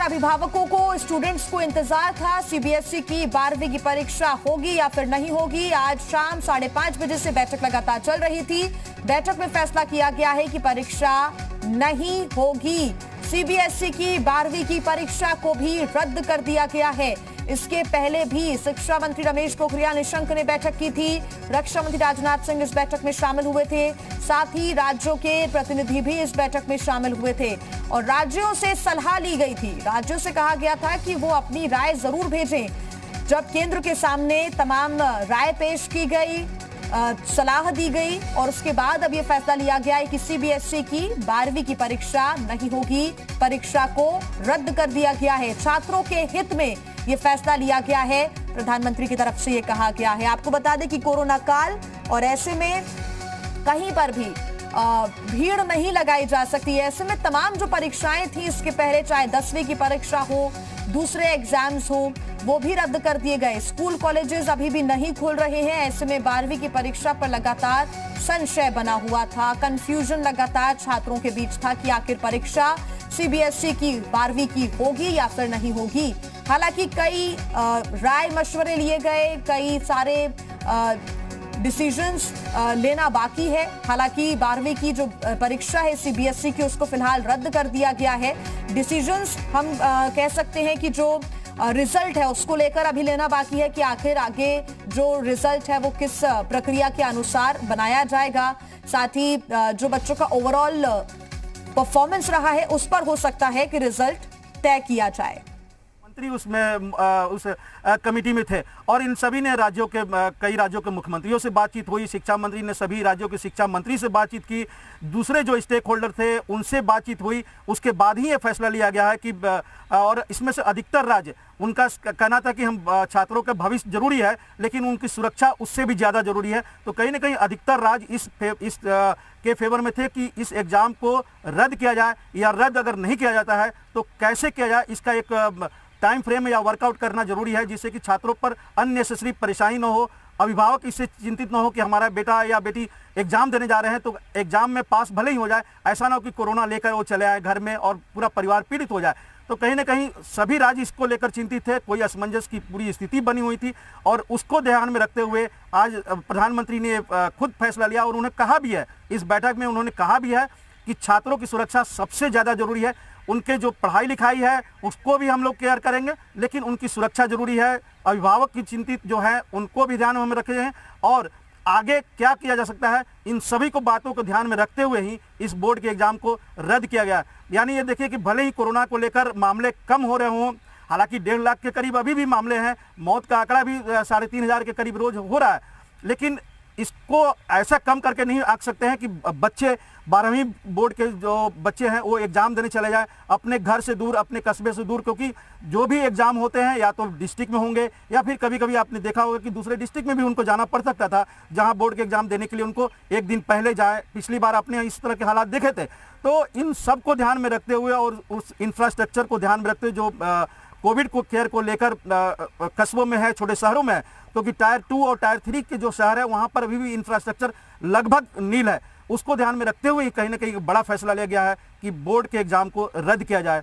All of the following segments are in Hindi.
अभिभावकों को, स्टूडेंट्स को इंतजार था सीबीएसई की 12वीं की परीक्षा होगी या फिर नहीं होगी। आज शाम 5:30 बजे से बैठक लगातार चल रही थी। बैठक में फैसला किया गया है कि परीक्षा नहीं होगी। सीबीएसई की 12वीं की परीक्षा को भी रद्द कर दिया गया है। इसके पहले भी शिक्षा मंत्री रमेश पोखरियाल निशंक ने बैठक की थी। रक्षा मंत्री राजनाथ सिंह इस बैठक में शामिल हुए थे। साथ ही राज्यों के प्रतिनिधि भी इस बैठक में शामिल हुए थे और राज्यों से सलाह ली गई थी। राज्यों से कहा गया था कि वो अपनी राय जरूर भेजें। जब केंद्र के सामने तमाम राय पेश की गई, सलाह दी गई और उसके बाद अब यह फैसला लिया गया है कि सीबीएसई की 12वीं की परीक्षा नहीं होगी। परीक्षा को रद्द कर दिया गया है। छात्रों के हित में यह फैसला लिया गया है। प्रधानमंत्री की तरफ से यह कहा गया है। आपको बता दें कि कोरोना काल और ऐसे में कहीं पर भी भीड़ नहीं लगाई जा सकती है। ऐसे में तमाम जो परीक्षाएं थी इसके पहले, चाहे 10वीं की परीक्षा हो, दूसरे एग्जाम्स हो, वो भी रद्द कर दिए गए। स्कूल कॉलेजेस अभी भी नहीं खुल रहे हैं। ऐसे में 12वीं की परीक्षा पर लगातार संशय बना हुआ था। कंफ्यूजन लगातार छात्रों के बीच था कि आखिर परीक्षा सीबीएसई की 12वीं की होगी या फिर नहीं होगी। हालांकि कई राय मशवरे लिए गए, कई सारे डिसीजंस लेना बाकी है। हालांकि 12वीं की जो परीक्षा है सीबीएसई की, उसको फिलहाल रद्द कर दिया गया है। डिसीजंस हम कह सकते हैं कि जो रिजल्ट है उसको लेकर अभी लेना बाकी है कि आखिर आगे जो रिजल्ट है वो किस प्रक्रिया के अनुसार बनाया जाएगा। साथ ही जो बच्चों का ओवरऑल परफॉर्मेंस रहा है उस पर हो सकता है कि रिजल्ट तय किया जाए। उसमें उस कमेटी में थे और इन सभी ने राज्यों के कई राज्यों के मुख्यमंत्रियों से बातचीत हुई। शिक्षा मंत्री ने सभी राज्यों के शिक्षा मंत्री से बातचीत की। दूसरे जो स्टेक होल्डर थे उनसे बातचीत हुई। उसके बाद ही ये फैसला लिया गया है कि और इसमें से अधिकतर राज्य, उनका कहना था कि हम छात्रों का भविष्य जरूरी है लेकिन उनकी सुरक्षा उससे भी ज़्यादा जरूरी है। तो कहीं ना कहीं अधिकतर राज्य इस के फेवर में थे कि इस एग्ज़ाम को रद्द किया जाए, या रद्द अगर नहीं किया जाता है तो कैसे किया जाए, इसका एक टाइम फ्रेम या वर्कआउट करना जरूरी है, जिससे कि छात्रों पर अननेसेसरी परेशानी न हो, अभिभावक इससे चिंतित न हो कि हमारा बेटा या बेटी एग्जाम देने जा रहे हैं तो एग्जाम में पास भले ही हो जाए, ऐसा ना हो कि कोरोना लेकर वो चले आए घर में और पूरा परिवार पीड़ित हो जाए। तो कहीं ना कहीं सभी राज्य इसको लेकर चिंतित थे। कोई असमंजस की पूरी स्थिति बनी हुई थी और उसको ध्यान में रखते हुए आज प्रधानमंत्री ने खुद फैसला लिया और उन्होंने कहा भी है, इस बैठक में उन्होंने कहा भी है कि छात्रों की सुरक्षा सबसे ज़्यादा जरूरी है। उनके जो पढ़ाई लिखाई है उसको भी हम लोग केयर करेंगे, लेकिन उनकी सुरक्षा जरूरी है। अभिभावक की चिंतित जो है उनको भी ध्यान में रखे हैं और आगे क्या किया जा सकता है, इन सभी को बातों को ध्यान में रखते हुए ही इस बोर्ड के एग्जाम को रद्द किया गया। यानी ये देखिए कि भले ही कोरोना को लेकर मामले कम हो रहे हों, हालांकि 1.5 लाख के करीब अभी भी मामले हैं, मौत का आंकड़ा भी 3,500 के करीब रोज हो रहा है, लेकिन इसको ऐसा कम करके नहीं आंक सकते हैं कि बच्चे 12वीं बोर्ड के जो बच्चे हैं वो एग्ज़ाम देने चले जाए अपने घर से दूर, अपने कस्बे से दूर, क्योंकि जो भी एग्ज़ाम होते हैं या तो डिस्ट्रिक्ट में होंगे या फिर कभी कभी आपने देखा होगा कि दूसरे डिस्ट्रिक्ट में भी उनको जाना पड़ सकता था, जहां बोर्ड के एग्ज़ाम देने के लिए उनको एक दिन पहले जाए। पिछली बार आपने इस तरह के हालात देखे थे। तो इन सब को ध्यान में रखते हुए और उस इंफ्रास्ट्रक्चर को ध्यान में रखते हुए जो कोविड को केयर को लेकर कस्बों में है, छोटे शहरों में है, क्योंकि टायर 2 और टायर 3 के जो शहर है वहां पर अभी भी इंफ्रास्ट्रक्चर लगभग नील है। उसको ध्यान में रखते हुए कहीं ना कहीं बड़ा फैसला लिया गया है कि बोर्ड के एग्जाम को रद्द किया जाए।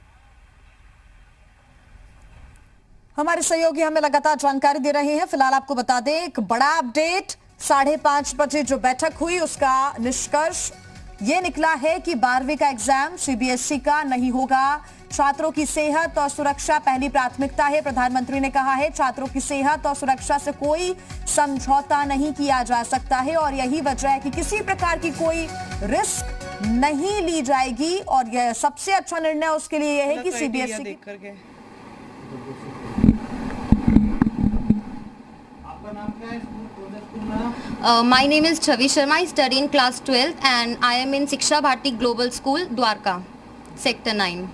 हमारे सहयोगी हमें लगातार जानकारी दे रहे हैं। फिलहाल आपको बता दें एक बड़ा अपडेट, 5:30 बजे जो बैठक हुई उसका निष्कर्ष ये निकला है कि 12वीं का एग्जाम सीबीएसई का नहीं होगा। छात्रों की सेहत और सुरक्षा पहली प्राथमिकता है। प्रधानमंत्री ने कहा है छात्रों की सेहत और सुरक्षा से कोई समझौता नहीं किया जा सकता है और यही वजह है कि किसी प्रकार की कोई रिस्क नहीं ली जाएगी और यह सबसे अच्छा निर्णय उसके लिए यह है कि CBSE My name is Chavi Sharma. I study in class 12th and I am in Shiksha Bharti Global School, Dwarka, Sector 9.